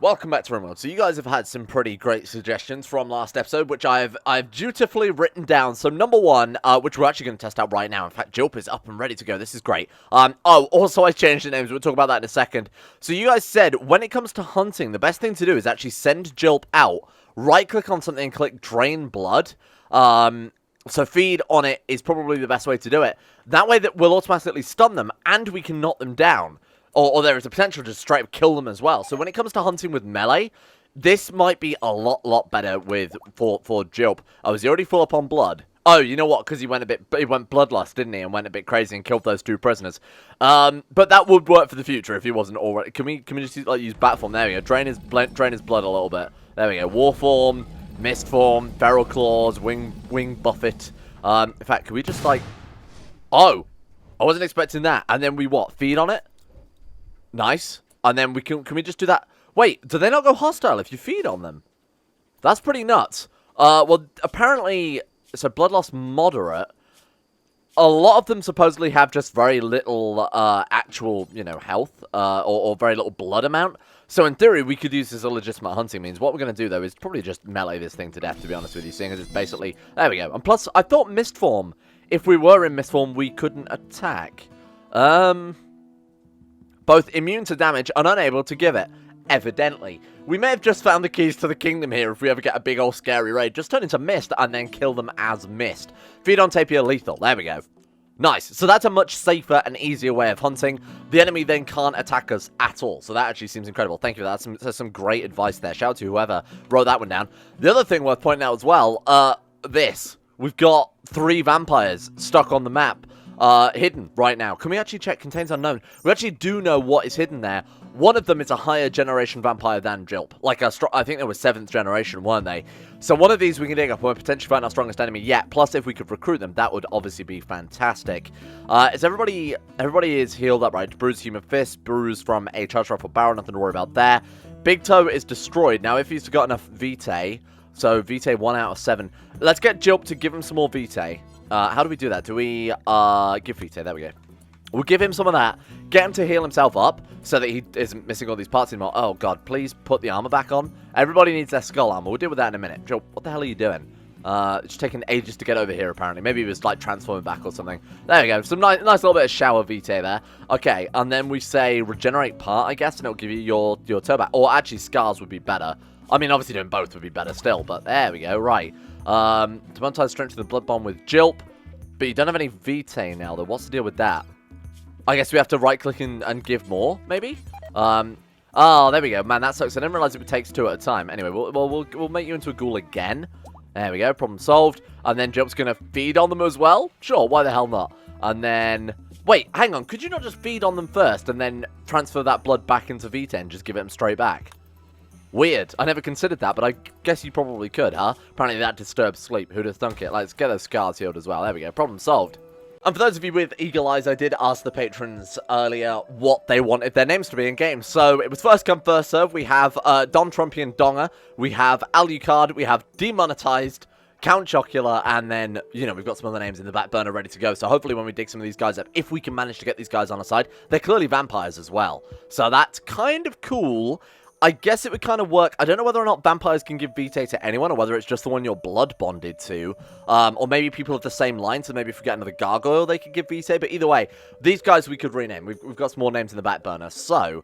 Welcome back to Rimworld. So you guys have had some pretty great suggestions from last episode, which I've dutifully written down. So number one, which we're actually going to test out right now. In fact, Jilp is up and ready to go. This is great. Also I changed the names. We'll talk about that in a second. So you guys said when it comes to hunting, the best thing to do is actually send Jilp out, right-click on something and click Drain Blood. So feed on it is probably the best way to do it. That way that will automatically stun them and we can knock them down. Or there is a potential to straight up kill them as well. So when it comes to hunting with melee, this might be a lot better for Jilp. Oh, is he already full up on blood? Oh, you know what? Because he went bloodlust, didn't he? And went a bit crazy and killed those two prisoners. But that would work for the future if he wasn't already. Can we just use bat form? There we go. Drain his blood a little bit. There we go. War form, mist form, feral claws, wing buffet. In fact, can we just Oh, I wasn't expecting that. And then we what? Feed on it. Nice. And then can we just do that? Wait, do they not go hostile if you feed on them? That's pretty nuts. Well, apparently, so blood loss moderate. A lot of them supposedly have just very little actual, health or very little blood amount. So in theory, we could use this as a legitimate hunting means. What we're going to do, though, is probably just melee this thing to death, to be honest with you, seeing as it's basically... There we go. And plus, I thought mist form, if we were in mist form, we couldn't attack. Both immune to damage and unable to give it. Evidently. We may have just found the keys to the kingdom here if we ever get a big old scary raid. Just turn into mist and then kill them as mist. Feed on tapir lethal. There we go. Nice. So that's a much safer and easier way of hunting. The enemy then can't attack us at all. So that actually seems incredible. Thank you for that. That's some great advice there. Shout out to whoever wrote that one down. The other thing worth pointing out as well, we've got 3 vampires stuck on the map. Hidden right now. Can we actually check contains unknown? We actually do know what is hidden there. One of them is a higher generation vampire than Jilp. I think they were 7th generation, weren't they? So one of these we can dig up and we're potentially find our strongest enemy yet. Plus, if we could recruit them, that would obviously be fantastic. Is everybody is healed up, right? Bruised human fist, bruised from a charge rifle barrel, nothing to worry about there. Big toe is destroyed. Now, if he's got enough vitae, so vitae 1 out of 7. Let's get Jilp to give him some more vitae. How do we do that? Do we give vitae? There we go. We'll give him some of that. Get him to heal himself up so that he isn't missing all these parts anymore. Oh, God. Please put the armor back on. Everybody needs their skull armor. We'll deal with that in a minute. Joe, what the hell are you doing? It's taking ages to get over here, apparently. Maybe he was, transforming back or something. There we go. Some nice little bit of shower vitae there. Okay, and then we say regenerate part, I guess, and it'll give you your toe back. Or actually, scars would be better. I mean, obviously doing both would be better still, but there we go. Right. Demonetize strength to the blood bond with Jilp. But you don't have any vitae now, though. What's the deal with that? I guess we have to right-click and give more, maybe? Oh, there we go. Man, that sucks. I didn't realize it takes 2 at a time. Anyway, we'll make you into a ghoul again. There we go. Problem solved. And then Jilp's going to feed on them as well? Sure, why the hell not? And then... Wait, hang on. Could you not just feed on them first and then transfer that blood back into vitae and just give it them straight back? Weird. I never considered that, but I guess you probably could, huh? Apparently that disturbs sleep. Who'd have thunk it? Let's get those scars healed as well. There we go. Problem solved. And for those of you with eagle eyes, I did ask the patrons earlier what they wanted their names to be in game. So it was first come, first serve. We have Don Trumpian Donger. We have Alucard. We have Demonetized, Count Chocula, and then, we've got some other names in the back burner ready to go. So hopefully when we dig some of these guys up, if we can manage to get these guys on our side, they're clearly vampires as well. So that's kind of cool. I guess it would kind of work. I don't know whether or not vampires can give vitae to anyone, or whether it's just the one you're blood bonded to. Or maybe people of the same line, so maybe if we get another gargoyle, they could give vitae. But either way, these guys we could rename. We've got some more names in the back burner. So,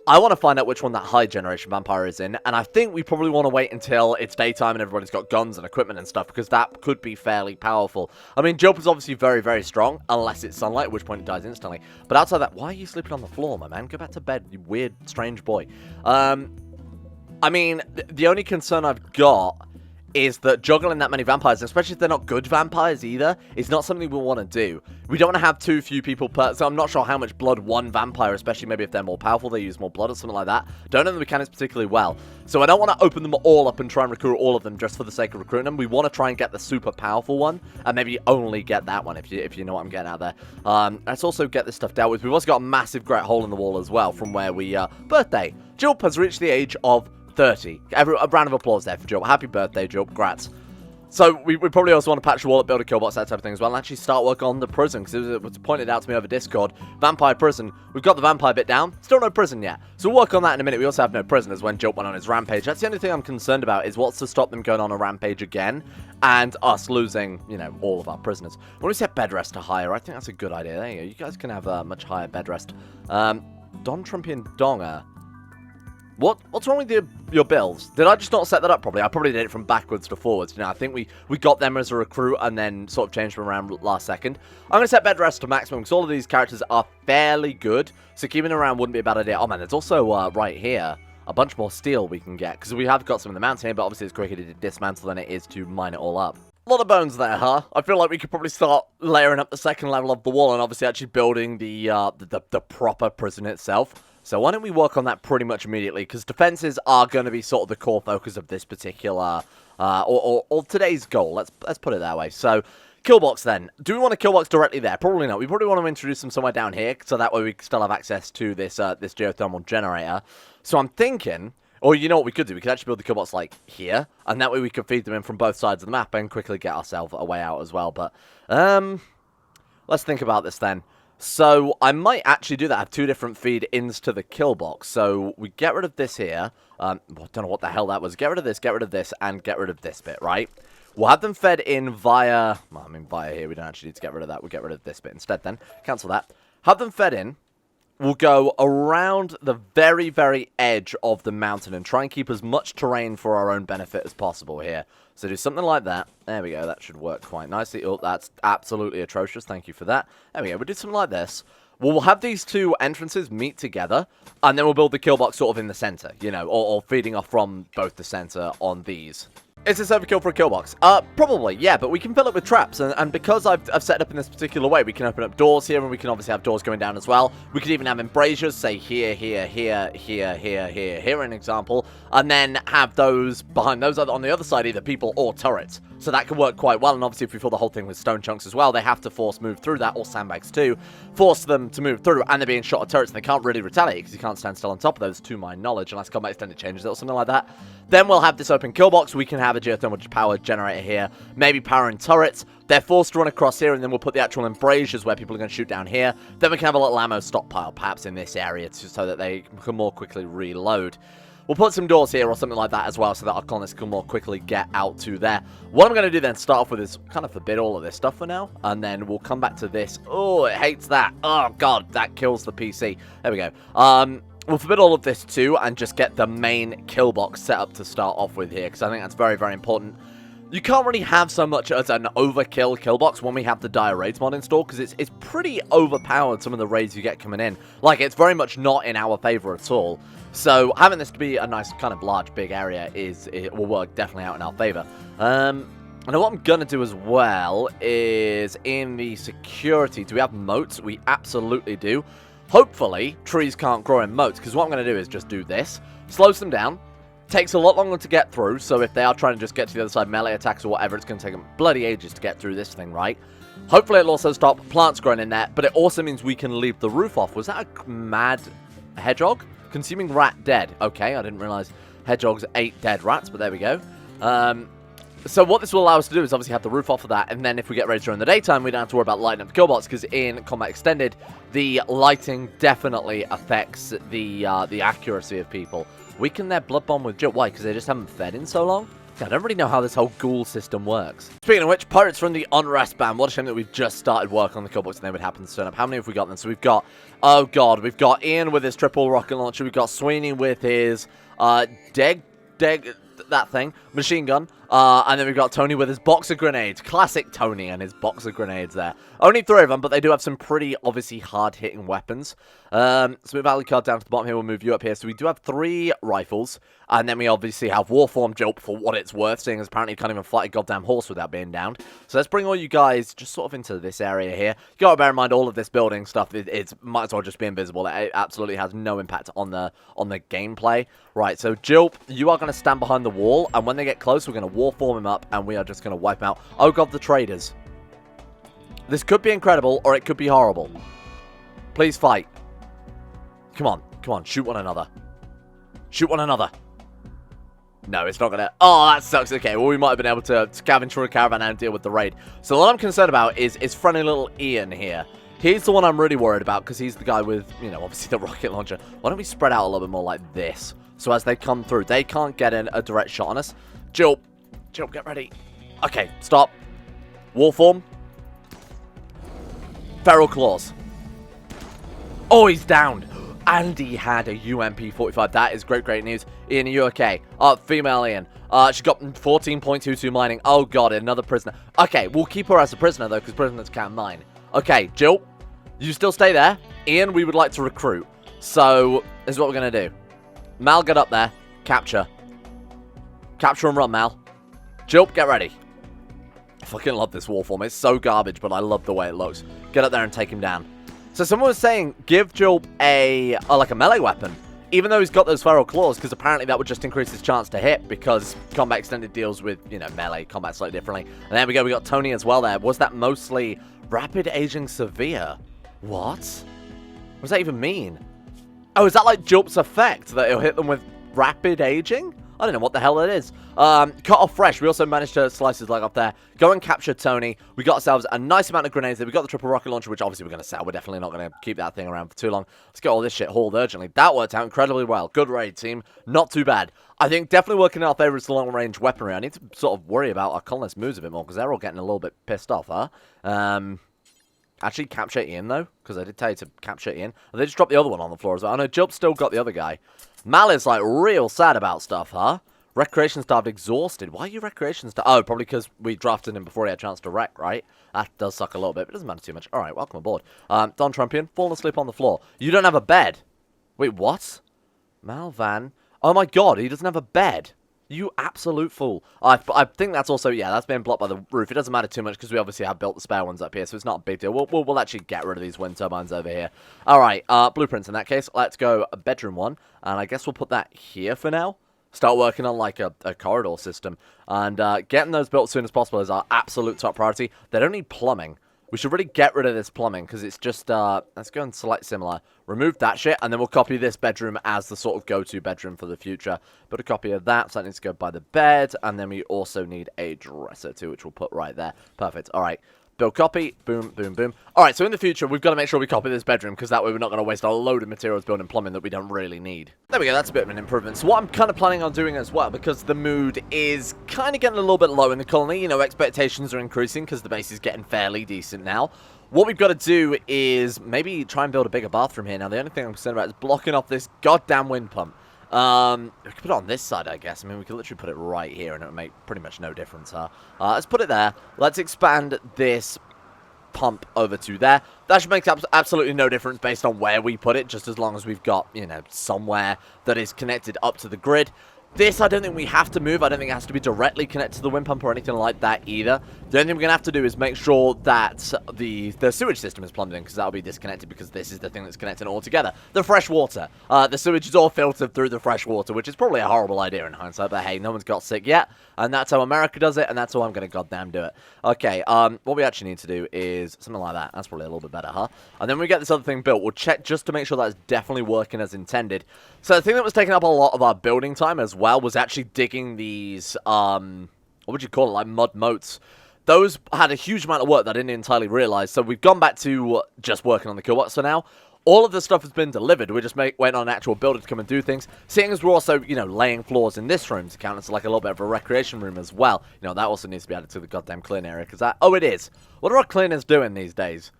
I want to find out which one that high generation vampire is in. And I think we probably want to wait until it's daytime and everybody's got guns and equipment and stuff, because that could be fairly powerful. I mean, Jilp is obviously very, very strong, unless it's sunlight, at which point it dies instantly. But outside that, why are you sleeping on the floor, my man? Go back to bed, you weird, strange boy. I mean, the only concern I've got is that juggling that many vampires, especially if they're not good vampires either, is not something we want to do. We don't want to have too few people per... So I'm not sure how much blood one vampire, especially maybe if they're more powerful, they use more blood or something like that. Don't know the mechanics particularly well. So I don't want to open them all up and try and recruit all of them just for the sake of recruiting them. We want to try and get the super powerful one, and maybe only get that one, if you know what I'm getting out there. Let's also get this stuff dealt with. We've also got a massive great hole in the wall as well from where we... birthday. Jilp has reached the age of 30. A round of applause there for Jilp. Happy birthday, Jilp. Grats. So we probably also want to patch the wall up, build a kill box, that type of thing as well, and actually start work on the prison, because it was pointed out to me over Discord. Vampire prison. We've got the vampire bit down. Still no prison yet. So we'll work on that in a minute. We also have no prisoners when Jolt went on his rampage. That's the only thing I'm concerned about, is what's to stop them going on a rampage again, and us losing, you know, all of our prisoners. When we set bed rest to higher, I think that's a good idea. There you go. You guys can have a much higher bed rest. Don Trumpian Donger. What's wrong with your builds? Did I just not set that up properly? I probably did it from backwards to forwards. You know, I think we got them as a recruit and then sort of changed them around last second. I'm going to set bed rest to maximum because all of these characters are fairly good. So keeping them around wouldn't be a bad idea. Oh man, there's also right here a bunch more steel we can get, because we have got some in the mountain here, but obviously it's quicker to dismantle than it is to mine it all up. A lot of bones there, huh? I feel like we could probably start layering up the second level of the wall and obviously actually building the proper prison itself. So why don't we work on that pretty much immediately, because defenses are going to be sort of the core focus of this particular, or today's goal. Let's put it that way. So, killbox then. Do we want a killbox directly there? Probably not. We probably want to introduce them somewhere down here, so that way we still have access to this this geothermal generator. So I'm thinking, or you know what we could do? We could actually build the killbox like here, and that way we could feed them in from both sides of the map and quickly get ourselves a way out as well. But let's think about this then. So, I might actually do that. I have two different feed-ins to the kill box. So, we get rid of this here. I don't know what the hell that was. Get rid of this, and get rid of this bit, right? We'll have them fed in via... Well, I mean, via here. We don't actually need to get rid of that. We'll get rid of this bit instead then. Cancel that. Have them fed in. We'll go around the very, very edge of the mountain and try and keep as much terrain for our own benefit as possible here. So do something like that. There we go. That should work quite nicely. Oh, that's absolutely atrocious. Thank you for that. There we go. We'll do something like this. We'll have these two entrances meet together, and then we'll build the kill box sort of in the center, you know, or feeding off from both the center on these. Is this overkill for a kill box? Probably, yeah, but we can fill it with traps, and because I've set it up in this particular way, we can open up doors here, and we can obviously have doors going down as well. We could even have embrasures, say here, here, here, here, here, here, here, an example, and then have those behind those on the other side, either people or turrets. So that could work quite well, and obviously if we fill the whole thing with stone chunks as well, they have to force move through that, or sandbags too, force them to move through, and they're being shot at turrets, and they can't really retaliate, because you can't stand still on top of those, to my knowledge, unless combat extended changes it or something like that. Then we'll have this open kill box. We can have a geothermal power generator here, maybe powering turrets. They're forced to run across here, and then we'll put the actual embrasures where people are going to shoot down here. Then we can have a little ammo stockpile, perhaps in this area, so that they can more quickly reload. We'll put some doors here or something like that as well, so that our colonists can more quickly get out to there. What I'm going to do then, start off with, is kind of forbid all of this stuff for now, and then we'll come back to this. Oh, it hates that. Oh, God, that kills the PC. There we go. We'll forbid all of this too, and just get the main kill box set up to start off with here, because I think that's very, very important. You can't really have so much as an overkill kill box when we have the dire raids mod installed, because it's pretty overpowered, some of the raids you get coming in. Like, it's very much not in our favor at all. So having this to be a nice kind of large, big area it will work definitely out in our favor. And what I'm going to do as well is in the security, do we have moats? We absolutely do. Hopefully, trees can't grow in moats, because what I'm going to do is just do this. Slows them down. Takes a lot longer to get through, so if they are trying to just get to the other side, melee attacks or whatever, it's going to take them bloody ages to get through this thing, right? Hopefully it'll also stop plants growing in there, but it also means we can leave the roof off. Was that a mad hedgehog? Consuming rat dead. Okay, I didn't realize hedgehogs ate dead rats, but there we go. So what this will allow us to do is obviously have the roof off of that, and then if we get raids during the daytime, we don't have to worry about lighting up the killbots, because in Combat Extended, the lighting definitely affects the accuracy of people. Weaken their blood bond with Jill. Why? Because they just haven't fed in so long? I don't really know how this whole ghoul system works. Speaking of which, pirates from the Unrest ban. What a shame that we've just started work on the killbots and they would happen to turn up. How many have we got then? So we've got, oh god, we've got Ian with his triple rocket launcher. We've got Sweeney with his that thing, machine gun. And then we've got Tony with his box of grenades. Classic Tony and his box of grenades there. Only 3 of them, but they do have some pretty, obviously, hard-hitting weapons. So move Valley Card down to the bottom here. We'll move you up here. So we do have 3 rifles. And then we obviously have Warform Jolt for what it's worth, seeing as apparently you can't even fight a goddamn horse without being downed. So let's bring all you guys just sort of into this area here. You got to bear in mind all of this building stuff, it might as well just be invisible. It absolutely has no impact on the gameplay. Right, so Jill, you are going to stand behind the wall, and when they get close, we're going to Warform him up, and we are just going to wipe him out. Oh god, the traders. This could be incredible, or it could be horrible. Please fight. Come on, shoot one another. Shoot one another. No, it's not gonna... Oh, that sucks. Okay, well, we might have been able to scavenge through a caravan and deal with the raid. So what I'm concerned about is friendly little Ian here. He's the one I'm really worried about, because he's the guy with, you know, obviously the rocket launcher. Why don't we spread out a little bit more like this? So as they come through, they can't get in a direct shot on us. Jill, get ready. Okay, stop. War form. Feral claws. Oh, he's downed. And he had a UMP-45. That is great news. Ian, are you okay? Female Ian. She got 14.22 mining. Oh, God, another prisoner. Okay, we'll keep her as a prisoner, though, because prisoners can mine. Okay, Jill, you still stay there. Ian, we would like to recruit. So, this is what we're going to do. Mal, get up there. Capture. Capture and run, Mal. Jill, get ready. I fucking love this war form. It's so garbage, but I love the way it looks. Get up there and take him down. So someone was saying, give Jill like a melee weapon, even though he's got those feral claws, because apparently that would just increase his chance to hit, because combat extended deals with, you know, melee combat slightly differently. And there we go, we got Tony as well there. Was that mostly rapid aging severe? What? What does that even mean? Oh, is that like Jilt's effect, that it'll hit them with rapid aging? I don't know what the hell it is. Cut off fresh. We also managed to slice his leg off there. Go and capture Tony. We got ourselves a nice amount of grenades there. We got the triple rocket launcher, which obviously we're going to sell. We're definitely not going to keep that thing around for too long. Let's get all this shit hauled urgently. That worked out incredibly well. Good raid, team. Not too bad. I think definitely working in our favor is the long-range weaponry. I need to sort of worry about our colonists' moves a bit more, because they're all getting a little bit pissed off, huh? Actually, capture Ian, though, because I did tell you to capture Ian. And they just dropped the other one on the floor as well. I know Jilp still got the other guy. Mal is, like, real sad about stuff, huh? Recreation starved, exhausted. Why are you recreation starved? Oh, probably because we drafted him before he had a chance to wreck, right? That does suck a little bit, but it doesn't matter too much. All right, welcome aboard. Don Trumpian, falling asleep on the floor. You don't have a bed. Wait, what? Mal Van. Oh my God, he doesn't have a bed. You absolute fool. I think that's also, yeah, that's been blocked by the roof. It doesn't matter too much because we obviously have built the spare ones up here, so it's not a big deal. We'll actually get rid of these wind turbines over here. All right, blueprints in that case. Let's go bedroom one, and I guess we'll put that here for now. Start working on, like, a corridor system. And getting those built as soon as possible is our absolute top priority. They don't need plumbing. We should really get rid of this plumbing, because it's just, let's go and select similar. Remove that shit, and then we'll copy this bedroom as the sort of go-to bedroom for the future. Put a copy of that, so that needs to go by the bed. And then we also need a dresser, too, which we'll put right there. Perfect. All right. Build copy, boom, boom, boom. All right, so in the future, we've got to make sure we copy this bedroom, because that way we're not going to waste a load of materials building plumbing that we don't really need. There we go, that's a bit of an improvement. So what I'm kind of planning on doing as well, because the mood is kind of getting a little bit low in the colony, you know, expectations are increasing because the base is getting fairly decent now. What we've got to do is maybe try and build a bigger bathroom here. Now, the only thing I'm concerned about is blocking off this goddamn wind pump. We could put it on this side, I guess. I mean, we could literally put it right here, and it would make pretty much no difference, huh? Let's put it there. Let's expand this pump over to there. That should make absolutely no difference based on where we put it, just as long as we've got, you know, somewhere that is connected up to the grid. This, I don't think we have to move. I don't think it has to be directly connected to the wind pump or anything like that either. The only thing we're going to have to do is make sure that the sewage system is plumbed in, because that'll be disconnected, because this is the thing that's connecting it all together. The fresh water. The sewage is all filtered through the fresh water, which is probably a horrible idea in hindsight, but hey, no one's got sick yet, and that's how America does it, and that's how I'm going to goddamn do it. Okay, what we actually need to do is something like that. That's probably a little bit better, huh? And then when we get this other thing built, we'll check just to make sure that's definitely working as intended. So the thing that was taking up a lot of our building time as well was actually digging these, what would you call it, like mud moats. Those had a huge amount of work that I didn't entirely realize, so we've gone back to just working on the kilowatts for now. All of the stuff has been delivered. We just went on an actual builder to come and do things. Seeing as we're also, you know, laying floors in this room to count as like a little bit of a recreation room as well. You know, that also needs to be added to the goddamn clean area, because that, oh, it is. What are our cleaners doing these days?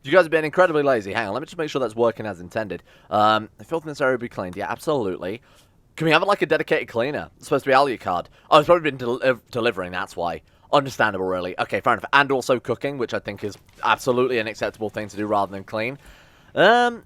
You guys have been incredibly lazy. Hang on, let me just make sure that's working as intended. The filth in this area will be cleaned. Yeah, absolutely. Can we have it like a dedicated cleaner? It's supposed to be Alucard. Oh, it's probably been delivering, that's why. Understandable, really. Okay, fair enough. And also cooking, which I think is absolutely an acceptable thing to do rather than clean.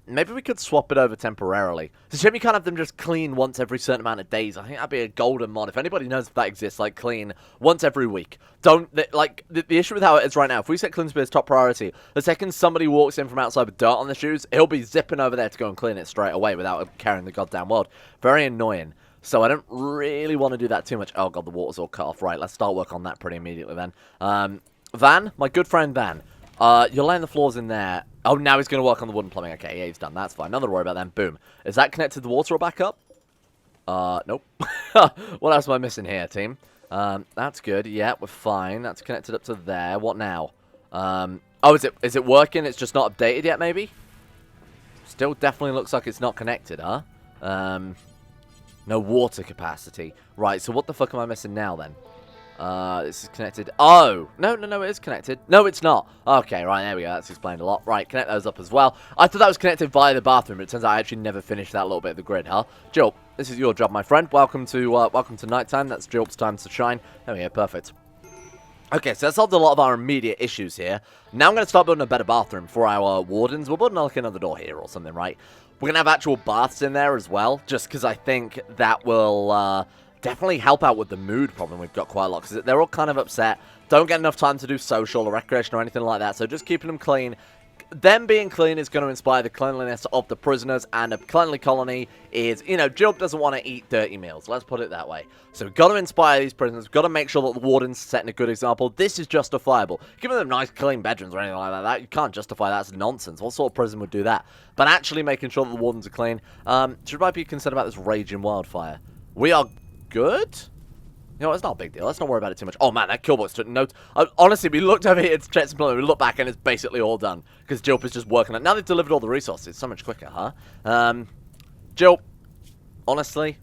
Maybe we could swap it over temporarily. So shame you can't have them just clean once every certain amount of days. I think that'd be a golden mod. If anybody knows if that exists, like clean once every week. The issue with how it is right now, if we set clean as top priority, the second somebody walks in from outside with dirt on their shoes, he'll be zipping over there to go and clean it straight away without carrying the goddamn world. Very annoying. So I don't really want to do that too much. Oh god, the water's all cut off. Right, let's start work on that pretty immediately then. Van, my good friend Van. You're laying the floors in there. Oh, now he's going to work on the wooden plumbing. Okay, yeah, he's done. That's fine. None to worry about then. Boom. Is that connected to the water or back up? Nope. What else am I missing here, team? That's good. Yeah, we're fine. That's connected up to there. What now? Oh, is it working? It's just not updated yet, maybe? Still definitely looks like it's not connected, huh? No water capacity. Right, so what the fuck am I missing now, then? This is connected. Oh! No, it is connected. No, it's not. Okay, right, there we go. That's explained a lot. Right, connect those up as well. I thought that was connected via the bathroom, but it turns out I actually never finished that little bit of the grid, huh? Jill, this is your job, my friend. Welcome to nighttime. That's Jill's time to shine. There we go, perfect. Okay, so that solved a lot of our immediate issues here. Now I'm going to start building a better bathroom for our wardens. We're building like another door here or something, right? We're going to have actual baths in there as well, just because I think that will definitely help out with the mood problem we've got quite a lot, because they're all kind of upset, don't get enough time to do social or recreation or anything like that, so just keeping them clean. Them being clean is going to inspire the cleanliness of the prisoners, and a cleanly colony is, you know, Job doesn't want to eat dirty meals, let's put it that way. So we've got to inspire these prisoners, we've got to make sure that the warden's setting a good example. This is justifiable. Giving them nice clean bedrooms or anything like that, you can't justify that, that's nonsense. What sort of prison would do that? But actually making sure that the wardens are clean. Should I be concerned about this raging wildfire? We are good? You know, it's not a big deal. Let's not worry about it too much. Oh, man, that killbox took notes. Honestly, we looked over here to check some plumbing. We look back, and it's basically all done. Because Jilp is just working on it. Now they've delivered all the resources. It's so much quicker, huh? Jilp, honestly,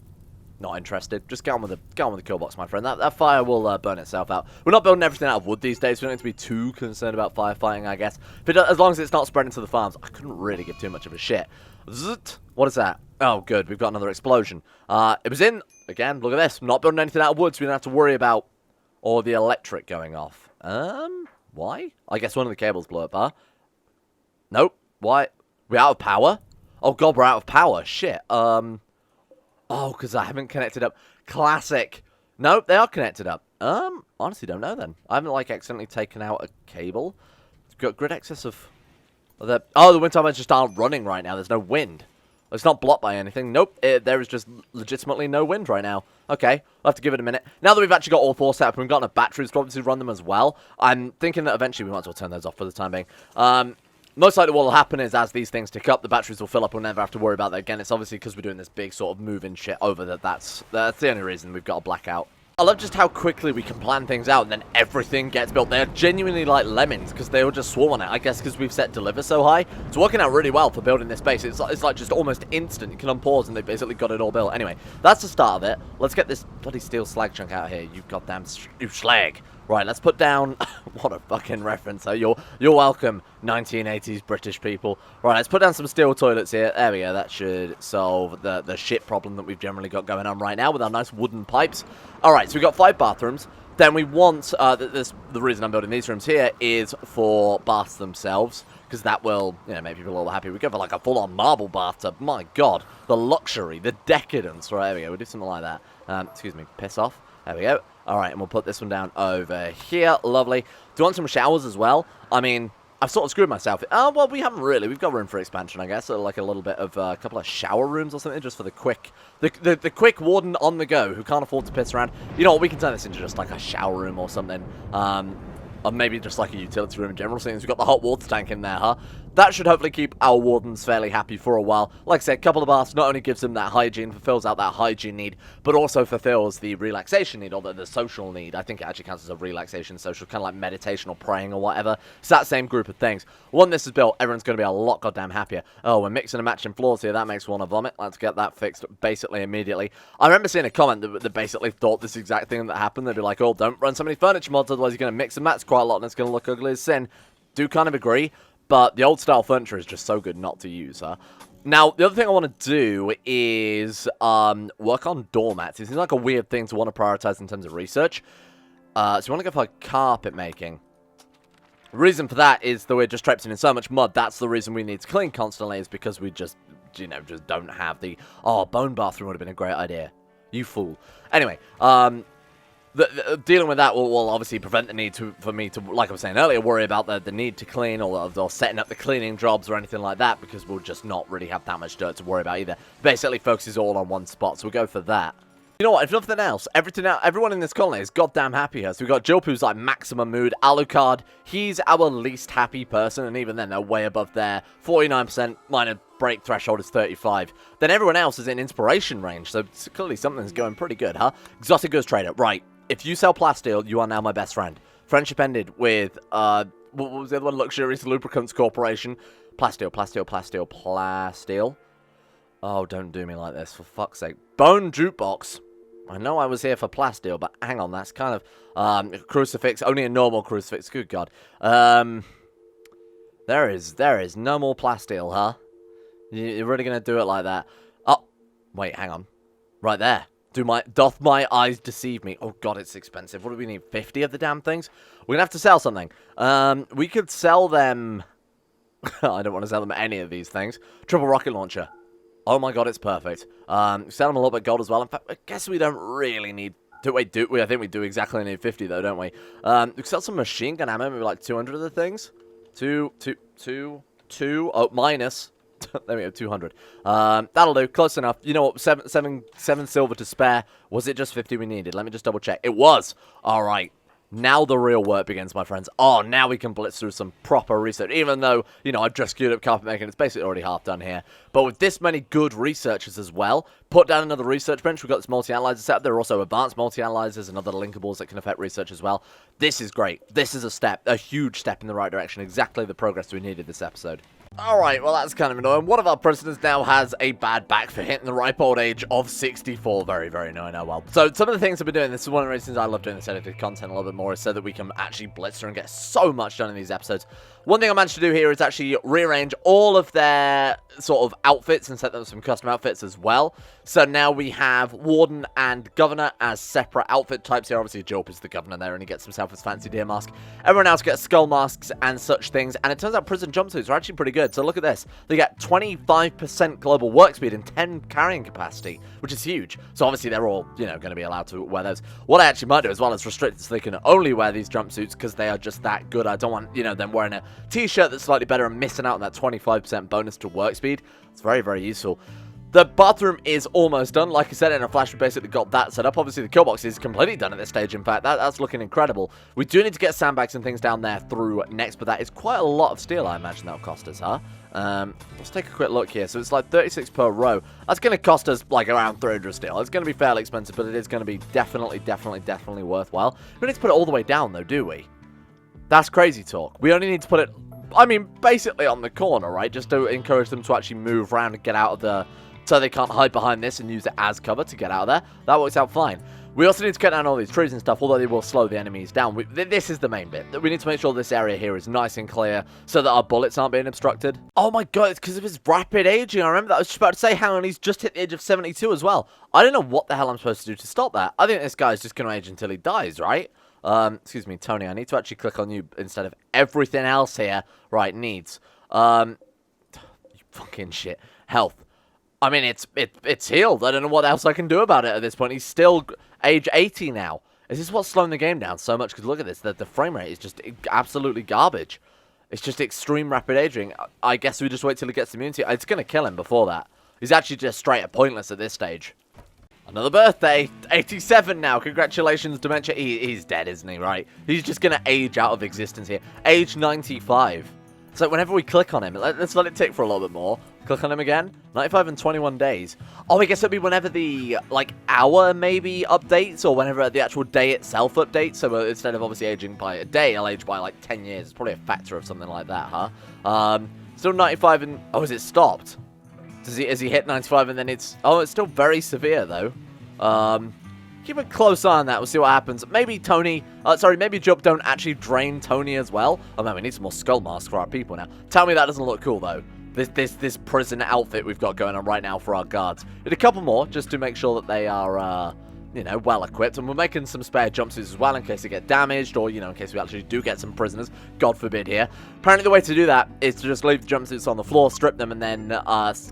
not interested. Just get on with the killbox, my friend. That fire will burn itself out. We're not building everything out of wood these days. We don't need to be too concerned about firefighting, I guess. But as long as it's not spreading to the farms, I couldn't really give too much of a shit. Zzzt. What is that? Oh, good. We've got another explosion. It was in... Again, look at this. Not building anything out of wood, so we don't have to worry about all the electric going off. Why? I guess one of the cables blew up, huh? Nope. Why? We're out of power? Oh, God, we're out of power. Shit. Oh, because I haven't connected up. Classic. Nope, they are connected up. Honestly, don't know then. I haven't, like, accidentally taken out a cable. It's got grid excess of... the wind turbines just aren't running right now. There's no wind. It's not blocked by anything. Nope, there is just legitimately no wind right now. Okay, I'll have to give it a minute. Now that we've actually got all four set up and we've got enough batteries to obviously run them as well, I'm thinking that eventually we might as well turn those off for the time being. Most likely what will happen is as these things tick up, the batteries will fill up. We'll never have to worry about that again. It's obviously because we're doing this big sort of moving shit over that's the only reason we've got a blackout. I love just how quickly we can plan things out and then everything gets built. They're genuinely like lemons because they all just swarm on it. I guess because we've set deliver so high. It's working out really well for building this base. It's like just almost instant. You can unpause and they've basically got it all built. Anyway, that's the start of it. Let's get this bloody steel slag chunk out here. You goddamn slag. Right, let's put down... what a fucking reference. You're welcome, 1980s British people. Right, let's put down some steel toilets here. There we go. That should solve the shit problem that we've generally got going on right now with our nice wooden pipes. Alright, so we've got 5 bathrooms. Then we want... the reason I'm building these rooms here is for baths themselves. Because that will, you know, make people all happy. We go for like a full-on marble bathtub. My God. The luxury. The decadence. Right, there we go. We'll do something like that. Excuse me. Piss off. There we go. Alright, and we'll put this one down over here. Lovely. Do you want some showers as well? I mean, I've sort of screwed myself. Well, we haven't really. We've got room for expansion, I guess. So like a little bit of a couple of shower rooms or something just for the quick... The quick warden on the go who can't afford to piss around. You know what? We can turn this into just like a shower room or something. Or maybe just like a utility room in general, since we've got the hot water tank in there, huh? That should hopefully keep our wardens fairly happy for a while. Like I said, a couple of baths not only gives them that hygiene, fulfills out that hygiene need, but also fulfills the relaxation need, or the social need. I think it actually counts as a relaxation social, kind of like meditation or praying or whatever. It's that same group of things. When this is built, everyone's going to be a lot goddamn happier. Oh, we're mixing and matching floors here. That makes one want to vomit. Let's get that fixed basically immediately. I remember seeing a comment that basically thought this exact thing that happened. They'd be like, oh, don't run so many furniture mods, otherwise you're going to mix and match quite a lot and it's going to look ugly as sin. Do kind of agree. But the old style furniture is just so good not to use, huh? Now, the other thing I want to do is work on doormats. It seems like a weird thing to want to prioritize in terms of research. So you want to go for like carpet making. The reason for that is that we're just traipsing in so much mud. That's the reason we need to clean constantly, is because we just, you know, just don't have the... Oh, bone bathroom would have been a great idea. You fool. Anyway, dealing with that will obviously prevent the need for me to, like I was saying earlier, worry about the need to clean or setting up the cleaning jobs or anything like that, because we'll just not really have that much dirt to worry about either. Basically focuses all on one spot, so we'll go for that. You know what, if nothing else, everyone in this colony is goddamn happy here. So we've got Jilp, who's like maximum mood. Alucard, he's our least happy person, and even then they're way above there. 49%, minor break threshold is 35. Then everyone else is in inspiration range, so clearly something's going pretty good, huh? Exotic goods trader, right. If you sell plasteel, you are now my best friend. Friendship ended with, what was the other one? Luxurious Lubricants Corporation. Plasteel. Oh, don't do me like this, for fuck's sake. Bone Jukebox. I know I was here for plasteel, but hang on, that's kind of, crucifix, only a normal crucifix, good God. There is no more plasteel, huh? You're really gonna do it like that? Oh, wait, hang on. Right there. Doth my eyes deceive me? Oh God, it's expensive. What do we need? 50 of the damn things? We're gonna have to sell something. We could sell them. I don't want to sell them any of these things. Triple rocket launcher. Oh my God, it's perfect. Sell them a little bit gold as well. In fact, I guess we don't really need. Do we? I think we do exactly need 50 though, don't we? We could sell some machine gun ammo, maybe like 200 of the things. Two. Oh, minus. There we go, 200. That'll do, close enough. You know what, seven silver to spare. Was it just 50 we needed? Let me just double check. It was. All right. Now the real work begins, my friends. Oh, now we can blitz through some proper research. Even though, you know, I've just queued up carpet making. It's basically already half done here. But with this many good researchers as well, put down another research bench. We've got this multi-analyzer set up. There are also advanced multi-analyzers and other linkables that can affect research as well. This is great. This is a huge step in the right direction. Exactly the progress we needed this episode. Alright, well that's kind of annoying. One of our prisoners now has a bad back for hitting the ripe old age of 64. Very, very annoying, oh well. So some of the things I've been doing, this is one of the reasons I love doing this edited content a little bit more, is so that we can actually blitz through and get so much done in these episodes. One thing I managed to do here is actually rearrange all of their sort of outfits and set them some custom outfits as well. So now we have Warden and Governor as separate outfit types here. Obviously, Jope is the Governor there, and he gets himself his fancy deer mask. Everyone else gets skull masks and such things, and it turns out prison jumpsuits are actually pretty good. So look at this. They get 25% global work speed and 10 carrying capacity, which is huge. So obviously, they're all, you know, going to be allowed to wear those. What I actually might do as well is restrict it so they can only wear these jumpsuits because they are just that good. I don't want, you know, them wearing a t-shirt that's slightly better and missing out on that 25% bonus to work speed. It's very, very useful. The bathroom is almost done. Like I said, in a flash, we basically got that set up. Obviously, the kill box is completely done at this stage. In fact, that's looking incredible. We do need to get sandbags and things down there through next, but that is quite a lot of steel, I imagine that'll cost us, huh? Let's take a quick look here. So it's like 36 per row. That's going to cost us like around 300 steel. It's going to be fairly expensive, but it is going to be definitely worthwhile. We don't need to put it all the way down, though, do we? That's crazy talk. We only need to put it, I mean, basically on the corner, right? Just to encourage them to actually move around and get out of the... So they can't hide behind this and use it as cover to get out of there. That works out fine. We also need to cut down all these trees and stuff, although they will slow the enemies down. This is the main bit. We need to make sure this area here is nice and clear so that our bullets aren't being obstructed. Oh my God, it's because of his rapid aging. I remember that. I was just about to say, hang on, he's just hit the age of 72 as well. I don't know what the hell I'm supposed to do to stop that. I think this guy's just going to age until he dies, right? Excuse me, Tony, I need to actually click on you instead of everything else here. Right, needs. You fucking shit. Health. I mean, it's healed. I don't know what else I can do about it at this point. He's still age 80 now. Is this what's slowing the game down so much? Because look at this. The frame rate is just absolutely garbage. It's just extreme rapid aging. I guess we just wait till he gets immunity. It's going to kill him before that. He's actually just straight up pointless at this stage. Another birthday. 87 now. Congratulations, Dementia. He's dead, isn't he, right? He's just going to age out of existence here. Age 95. So whenever we click on him, let's let it tick for a little bit more. Click on him again. 95 and 21 days. Oh, I guess it'll be whenever the, like, hour maybe updates, or whenever the actual day itself updates. So instead of obviously aging by a day, I'll age by, like, 10 years. It's probably a factor of something like that, huh? Still 95 and... Oh, has it stopped? Has he hit 95 and then it's... Oh, it's still very severe, though. Keep a close eye on that. We'll see what happens. Maybe Tony... maybe Jup don't actually drain Tony as well. Oh, man, we need some more skull masks for our people now. Tell me that doesn't look cool, though. This prison outfit we've got going on right now for our guards. Did a couple more just to make sure that they are, you know, well equipped. And we're making some spare jumpsuits as well in case they get damaged, or, you know, in case we actually do get some prisoners. God forbid here. Apparently the way to do that is to just leave the jumpsuits on the floor, strip them, and then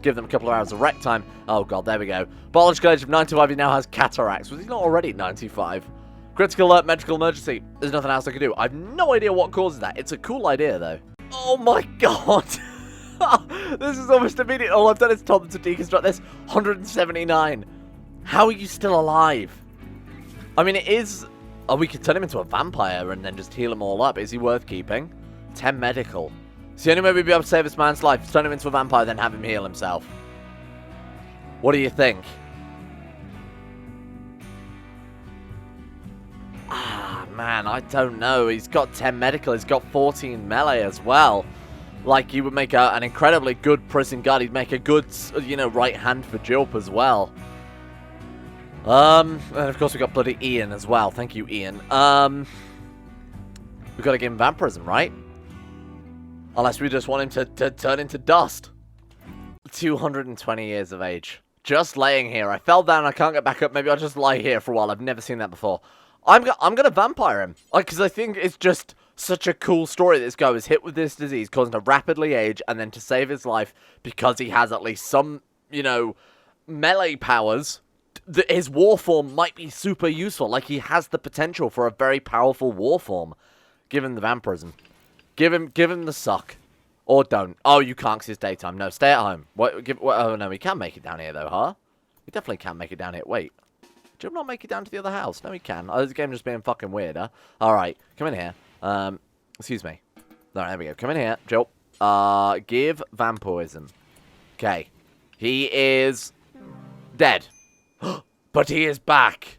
give them a couple of hours of rec time. Oh God, there we go. Biological age of 95, he now has cataracts. Was he not already 95? Critical alert, medical emergency. There's nothing else I can do. I have no idea what causes that. It's a cool idea, though. Oh my God. This is almost immediate. All I've done is told them to deconstruct this. 179. How are you still alive? I mean, it is... Oh, we could turn him into a vampire and then just heal him all up. Is he worth keeping? 10 medical. It's the only way we'd be able to save this man's life. Turn him into a vampire, then have him heal himself. What do you think? Ah, man, I don't know. He's got 10 medical. He's got 14 melee as well. Like, he would make an incredibly good prison guard. He'd make a good, you know, right hand for Jilp as well. And of course we got bloody Ian as well. Thank you, Ian. We've got to give him vampirism, right? Unless we just want him to turn into dust. 220 years of age. Just laying here. I fell down. I can't get back up. Maybe I'll just lie here for a while. I've never seen that before. I'm gonna vampire him. Because I think it's just such a cool story. This guy was hit with this disease, causing to rapidly age, and then to save his life because he has at least some, you know, melee powers. His war form might be super useful. Like, he has the potential for a very powerful war form. Give him the vampirism. Give him the suck. Or don't. Oh, you can't because it's daytime. No, stay at home. Oh, no, he can make it down here, though, huh? He definitely can make it down here. Wait. Did you not make it down to the other house? No, he can. Oh, this game just being fucking weird, huh? Alright, come in here. Excuse me. Alright, there we go. Come in here, Jill. Give vampirism. Okay. He is dead. But he is back.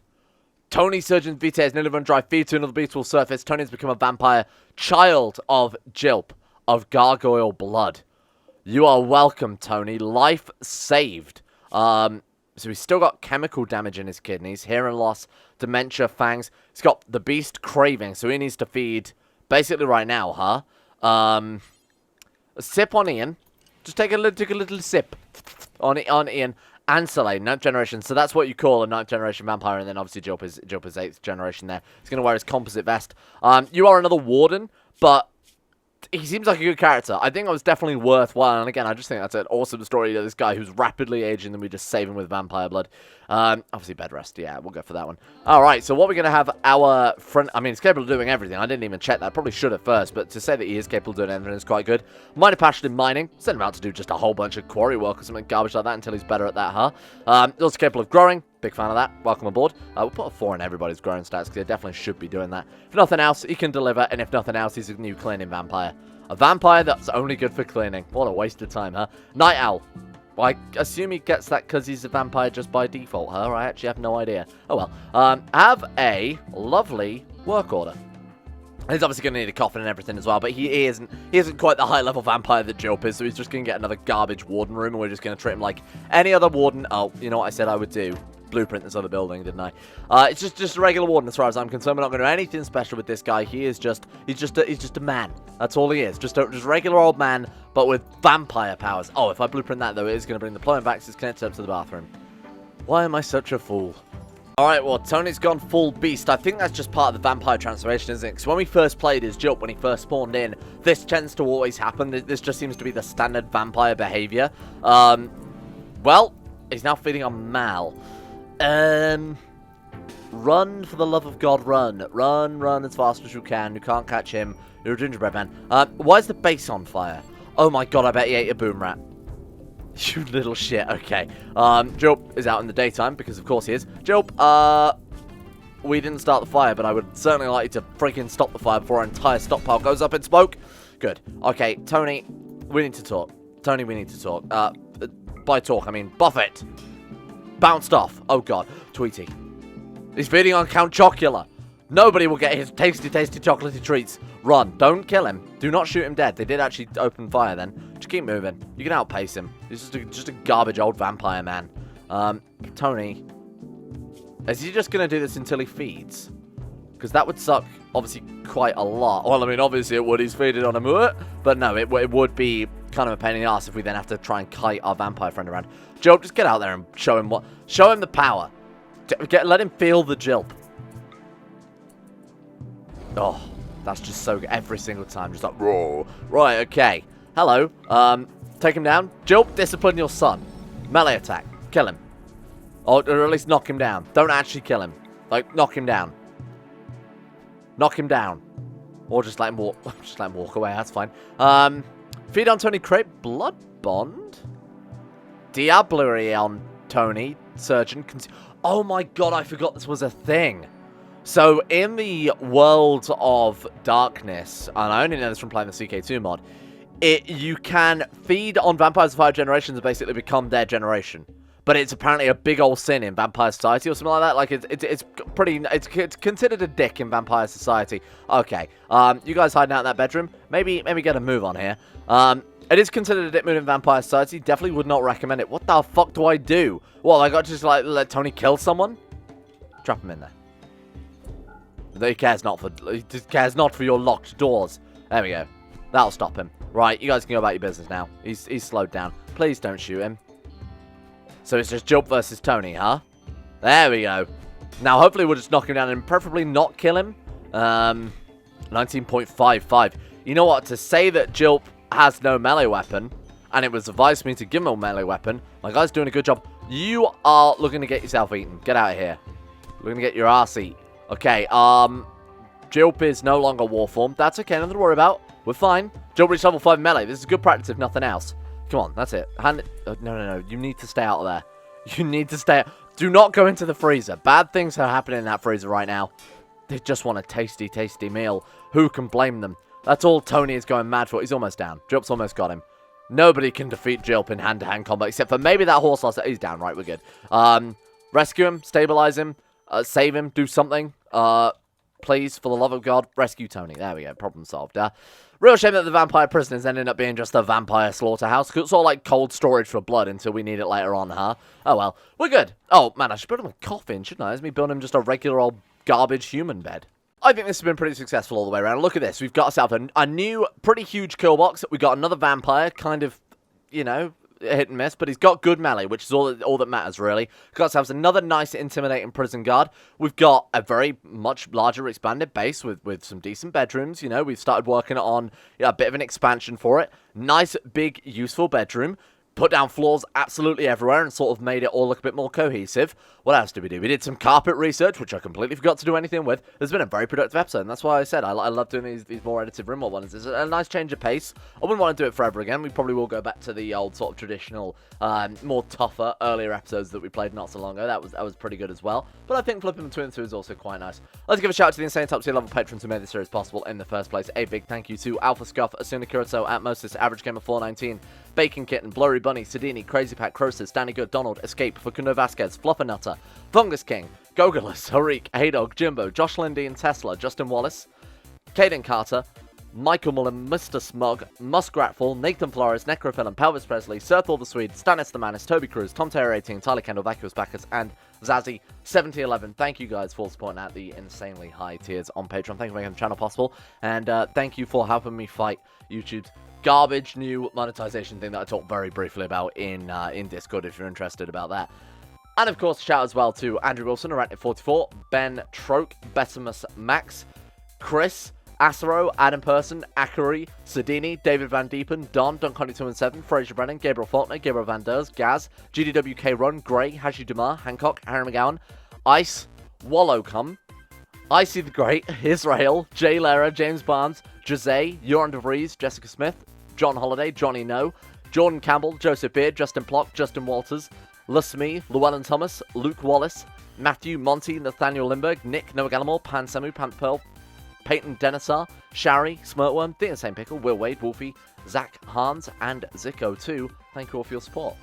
Tony Surgeon's Vitae is nearly run dry. Feed to another beast will surface. Tony has become a vampire. Child of Jilp. Of gargoyle blood. You are welcome, Tony. Life saved. So he's still got chemical damage in his kidneys. Hearing loss. Dementia. Fangs. He's got the beast craving. So he needs to feed basically right now, huh? A sip on Ian. Just take a little sip on Ian. And Soleil, 9th generation. So that's what you call a 9th generation vampire. And then obviously Jilp is 8th generation there. He's going to wear his composite vest. You are another warden, but he seems like a good character. I think it was definitely worthwhile. And again, I just think that's an awesome story of this guy who's rapidly aging, and we just save him with vampire blood. Obviously bed rest. Yeah, we'll go for that one. Alright, so what we're going to have our friend... I mean, he's capable of doing everything. I didn't even check that. I probably should at first, but to say that he is capable of doing everything is quite good. Minor passion in mining. Send him out to do just a whole bunch of quarry work or something garbage like that until he's better at that, huh? Also capable of growing. Big fan of that. Welcome aboard. We'll put a 4 in everybody's growing stats, because they definitely should be doing that. If nothing else, he can deliver, and if nothing else, he's a new cleaning vampire. A vampire that's only good for cleaning. What a waste of time, huh? Night Owl. Well, I assume he gets that because he's a vampire just by default, huh? I actually have no idea. Oh, well. Have a lovely work order. He's obviously going to need a coffin and everything as well, but he isn't quite the high-level vampire that Jilp is, so he's just going to get another garbage warden room, and we're just going to treat him like any other warden. Oh, you know what I said I would do? Blueprint this other building, didn't I? It's just a regular warden as far as I'm concerned. We're not going to do anything special with this guy. He's just a man. That's all he is. Just a regular old man, but with vampire powers. Oh, if I blueprint that though, it is going to bring the plumbing back, so it's connected up to the bathroom. Why am I such a fool? Alright, well, Tony's gone full beast. I think that's just part of the vampire transformation, isn't it? Because when we first played as Jilp, when he first spawned in, this tends to always happen. This just seems to be the standard vampire behavior. Well, he's now feeding on Mal. Run for the love of God, run. Run as fast as you can. You can't catch him. You're a gingerbread man. Why is the base on fire? Oh my god, I bet he ate a boom rat. You little shit. Okay. Jilp is out in the daytime, because of course he is. Jilp, we didn't start the fire, but I would certainly like you to freaking stop the fire before our entire stockpile goes up in smoke. Good. Okay, Tony, we need to talk. Tony, we need to talk. By talk, I mean Buffett. Bounced off. Oh god. Tweety. He's feeding on Count Chocula. Nobody will get his tasty, tasty chocolatey treats. Run. Don't kill him. Do not shoot him dead. They did actually open fire then. Just keep moving. You can outpace him. He's just a garbage old vampire man. Tony. Is he just going to do this until he feeds? Because that would suck, obviously, quite a lot. Well, I mean, obviously it would. He's feeding on a but no, it would be kind of a pain in the ass if we then have to try and kite our vampire friend around. Jilp, just get out there and show him the power. Let him feel the Jilp. Oh, that's just so good. Every single time, just like, roar. Right, okay. Hello. Take him down. Jilp, discipline your son. Melee attack. Kill him. Or at least knock him down. Don't actually kill him. Like, knock him down. Knock him down. Or just let him walk. Just let him walk away. That's fine. Feed on Tony. Create blood bond. Diablerie on Tony. Surgeon. Oh my god, I forgot this was a thing. So, in the world of darkness, and I only know this from playing the CK2 mod, You can feed on vampires of 5 generations and basically become their generation. But it's apparently a big old sin in vampire society or something like that. Like, it's considered a dick in vampire society. Okay, you guys hiding out in that bedroom? Maybe get a move on here. It is considered a dick move in vampire society. Definitely would not recommend it. What the fuck do I do? Well, I got to just, like, let Tony kill someone? Drop him in there. He cares not for your locked doors. There we go. That'll stop him. Right, you guys can go about your business now. He's slowed down. Please don't shoot him. So it's just Jump versus Tony, huh? There we go. Now, hopefully we'll just knock him down and preferably not kill him. 19.55. You know what? To say that Jilp has no melee weapon, and it was advised me to give him a melee weapon, my guy's doing a good job. You are looking to get yourself eaten. Get out of here. Looking to get your ass eat. Okay, Jilp is no longer war form. That's okay, nothing to worry about. We're fine. Jilp reached level 5 melee. This is good practice if nothing else. Come on, that's it. Hand it. No. You need to stay out of there. You need to stay. Do not go into the freezer. Bad things are happening in that freezer right now. They just want a tasty, tasty meal. Who can blame them? That's all Tony is going mad for. He's almost down. Jilp's almost got him. Nobody can defeat Jilp in hand-to-hand combat except for maybe that horse last. He's down. Right, we're good. Rescue him. Stabilize him. Save him. Do something. Please, for the love of God, rescue Tony. There we go. Problem solved. Real shame that the vampire prisoners ended up being just a vampire slaughterhouse. Because it's all like cold storage for blood until we need it later on, huh? Oh, well. We're good. Oh, man, I should build him a coffin, shouldn't I? That's me building him just a regular old garbage human bed. I think this has been pretty successful all the way around. Look at this. We've got ourselves a new, pretty huge kill box. We got another vampire, kind of, you know, hit and miss, but he's got good melee, which is all that matters, really. We've got ourselves another nice, intimidating prison guard. We've got a very much larger, expanded base with some decent bedrooms. You know, we've started working on a bit of an expansion for it. Nice, big, useful bedroom. Put down floors absolutely everywhere and sort of made it all look a bit more cohesive. What else did we do? We did some carpet research, which I completely forgot to do anything with. It's been a very productive episode, and that's why I said I love doing these more edited Rimworld ones. It's a nice change of pace. I wouldn't want to do it forever again. We probably will go back to the old sort of traditional, more tougher, earlier episodes that we played not so long ago. That was pretty good as well. But I think flipping between the two is also quite nice. Let's give a shout out to the insane top tier level patrons who made this series possible in the first place. A big thank you to Alpha Scuff, Asuna Kuroso, Atmosis, Average Gamer 419, Bacon Kitten, Blurry Bunny, Sedini, Crazy Pat, Crosis, Danny Good, Donald, Escape, Facundo Vasquez, Fluffernutter, Fungus King, Gogolus, Harik, Haydog, Jimbo, Josh Lindy and Tesla, Justin Wallace, Caden Carter, Michael Mullen, Mr. Smug, Muskratful, Nathan Flores, Necrophilum, Pelvis Presley, Serthor the Swede, Stannis the Manis, Toby Cruz, Tom Taylor 18, Tyler Kendall, Vacuous Bacchus, and Zazzy 7011. Thank you guys for supporting at the insanely high tiers on Patreon. Thank you for making the channel possible, and thank you for helping me fight YouTube's garbage new monetization thing that I talked very briefly about in Discord if you're interested about that. And of course, shout as well to Andrew Wilson, Arachnid44, Ben Troke, Betimus Max, Chris, Acero, Adam Person, Akari, Sedini, David Van Diepen, Don, Dunk207, Fraser Brennan, Gabriel Faulkner, Gabriel Van Ders, Gaz, GDWK Run, Gray, Hashi Dumar, Hancock, Harry McGowan, Ice, Wallowcome, Icy the Great, Israel, Jay Lera, James Barnes, Jose, Joran DeVries, Jessica Smith, John Holiday, Johnny No, Jordan Campbell, Joseph Beard, Justin Plock, Justin Walters, Lusme, Llewellyn Thomas, Luke Wallace, Matthew, Monty, Nathaniel Lindbergh, Nick, Noah Gallimore, Pan Samu, Pant Pearl, Peyton Denisar, Shari, Smirtworm, The Insane Pickle, Will Wade, Wolfie, Zach Hans, and Zico2. Thank you all for your support.